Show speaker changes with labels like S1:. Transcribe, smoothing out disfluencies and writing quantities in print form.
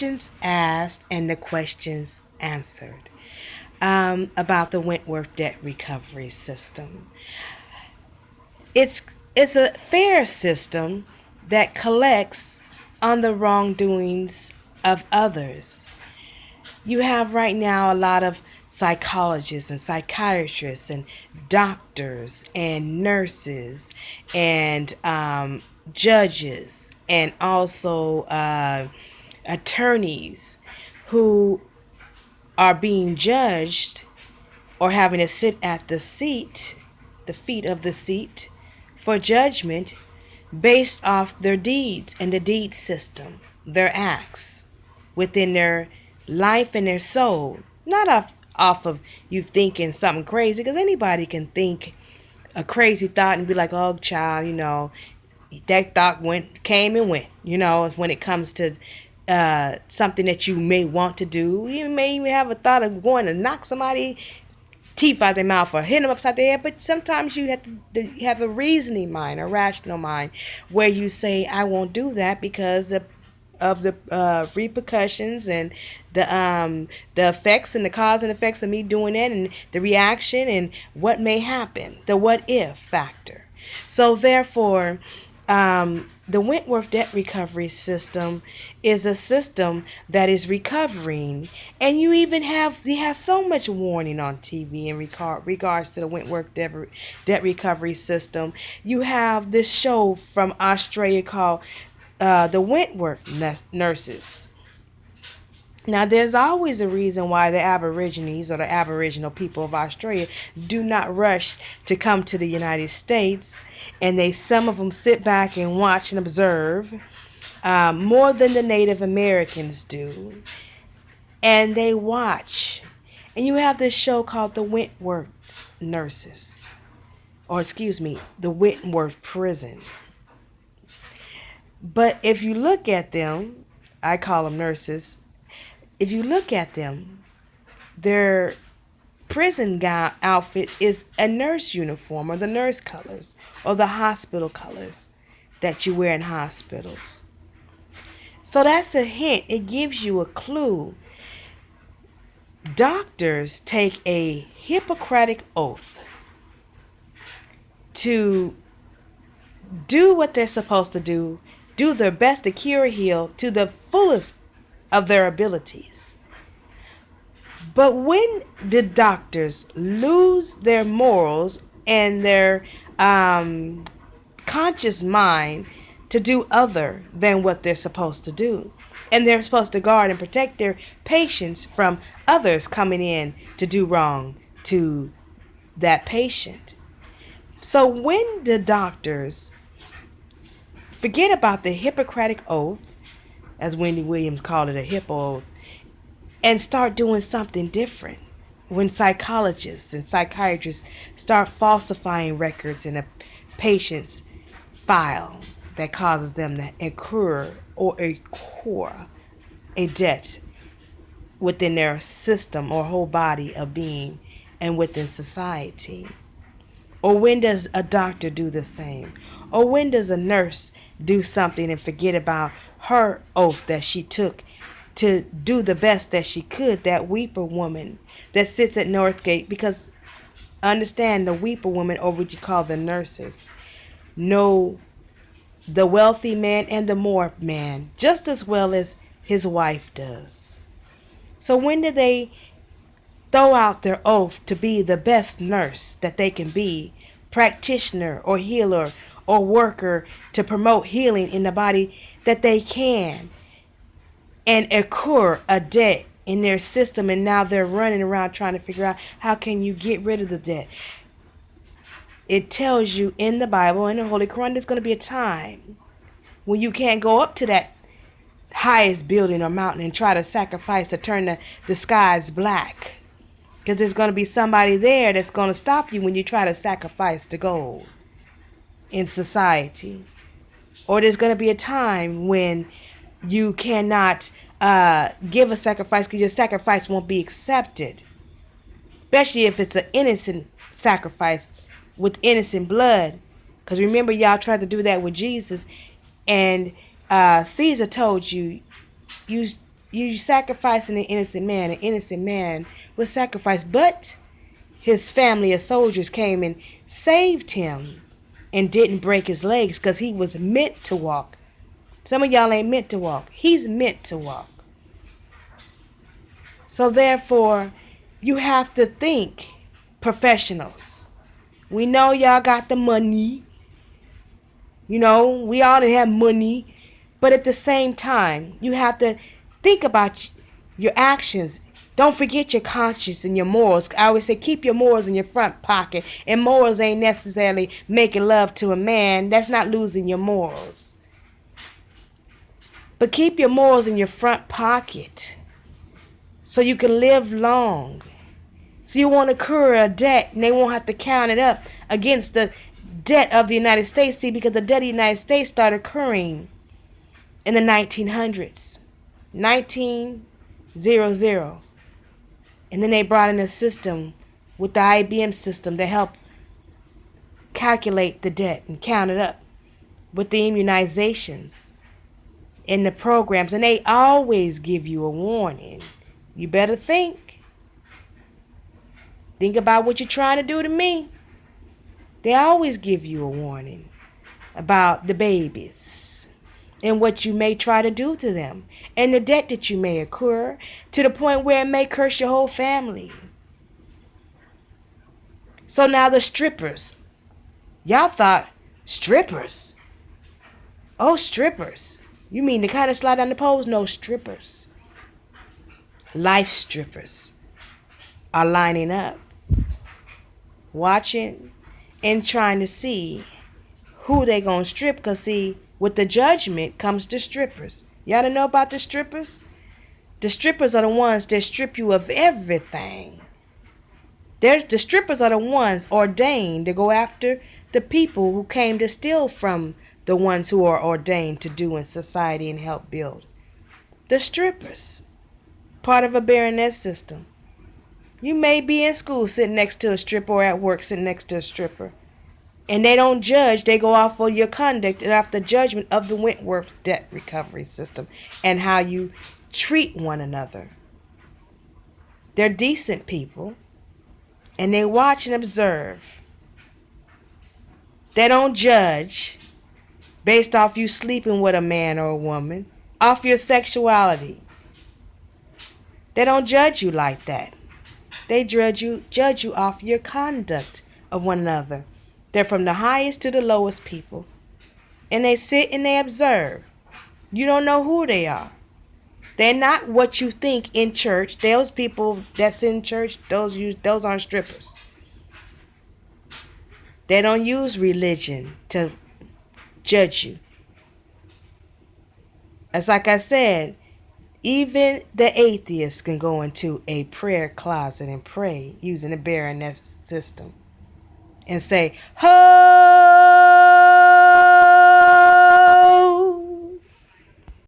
S1: questions asked and the questions answered about the Wentworth debt recovery system. It's it's a fair system that collects on the wrongdoings of others. You have right now a lot of psychologists and psychiatrists and doctors and nurses and judges and also attorneys who are being judged or having to sit at the feet of the seat for judgment based off their deeds and the deed system, their acts within their life and their soul, not off of you thinking something crazy, because anybody can think a crazy thought and be like, oh child, that thought came and went. When it comes to something that you may want to do, you may even have a thought of going to knock somebody teeth out their mouth or hit them upside the head. But sometimes you have to have a reasoning mind, a rational mind, where you say, I won't do that because of the repercussions and the effects and the cause and effects of me doing that, and the reaction and what may happen, the what if factor. So therefore, the Wentworth debt recovery system is a system that is recovering, and you have so much warning on TV in regards to the Wentworth debt recovery system. You have this show from Australia called the Wentworth Nurses. Now, there's always a reason why the Aborigines or the Aboriginal people of Australia do not rush to come to the United States, and some of them sit back and watch and observe more than the Native Americans do, and they watch. And you have this show called the Wentworth Nurses, or excuse me, the Wentworth Prison. But if you look at them, I call them nurses. If you look at them, their prison gown outfit is a nurse uniform, or the nurse colors, or the hospital colors that you wear in hospitals. So that's a hint. It gives you a clue. Doctors take a Hippocratic oath to do what they're supposed to do their best to cure or heal to the fullest of their abilities. But when the doctors lose their morals and their conscious mind to do other than what they're supposed to do, and they're supposed to guard and protect their patients from others coming in to do wrong to that patient. So when the doctors forget about the Hippocratic oath, as Wendy Williams called it, a hippo oath, and start doing something different, when psychologists and psychiatrists start falsifying records in a patient's file that causes them to incur a debt within their system or whole body of being and within society. Or when does a doctor do the same? Or when does a nurse do something and forget about her oath that she took to do the best that she could? That weeper woman that sits at Northgate, because understand, the weeper woman, or what you call the nurses, know the wealthy man and the poor man just as well as his wife does. So when do they throw out their oath to be the best nurse that they can be, practitioner or healer or worker, to promote healing in the body that they can, and incur a debt in their system, and now they're running around trying to figure out how can you get rid of the debt? It tells you in the Bible, in the Holy Quran, there's going to be a time when you can't go up to that highest building or mountain and try to sacrifice to turn the skies black, because there's going to be somebody there that's going to stop you when you try to sacrifice the gold in society. Or there's going to be a time when you cannot give a sacrifice because your sacrifice won't be accepted, especially if it's an innocent sacrifice with innocent blood. Because remember, y'all tried to do that with Jesus, and Caesar told you you sacrificing an innocent man. An innocent man was sacrificed, but his family of soldiers came and saved him and didn't break his legs because he was meant to walk. Some of y'all ain't meant to walk. He's meant to walk. So therefore, you have to think professionals. We know y'all got the money. We all didn't have money. But at the same time, you have to think about your actions. Don't forget your conscience and your morals. I always say keep your morals in your front pocket. And morals ain't necessarily making love to a man. That's not losing your morals. But keep your morals in your front pocket so you can live long. So you won't incur a debt and they won't have to count it up against the debt of the United States. See, because the debt of the United States started occurring in the 1900s. 1900. And then they brought in a system with the IBM system to help calculate the debt and count it up with the immunizations and the programs. And they always give you a warning. You better think. Think about what you're trying to do to me. They always give you a warning about the babies and what you may try to do to them and the debt that you may incur to the point where it may curse your whole family. So now the strippers. Y'all thought, strippers? Oh, strippers. You mean the kind of slide down the poles? No, strippers. Life strippers are lining up, watching and trying to see who they gonna strip. Because see, with the judgment comes the strippers. Y'all don't know about the strippers? The strippers are the ones that strip you of everything. The strippers are the ones ordained to go after the people who came to steal from the ones who are ordained to do in society and help build. The strippers, part of a baroness system. You may be in school sitting next to a stripper or at work sitting next to a stripper. And they don't judge. They go off of your conduct and off the judgment of the Wentworth debt recovery system and how you treat one another. They're decent people. And they watch and observe. They don't judge based off you sleeping with a man or a woman, off your sexuality. They don't judge you like that. They judge you off your conduct of one another. They're from the highest to the lowest people. And they sit and they observe. You don't know who they are. They're not what you think in church. Those people that's in church, those aren't strippers. They don't use religion to judge you. It's like I said, even the atheists can go into a prayer closet and pray using the Baroness system and say, "Ho!"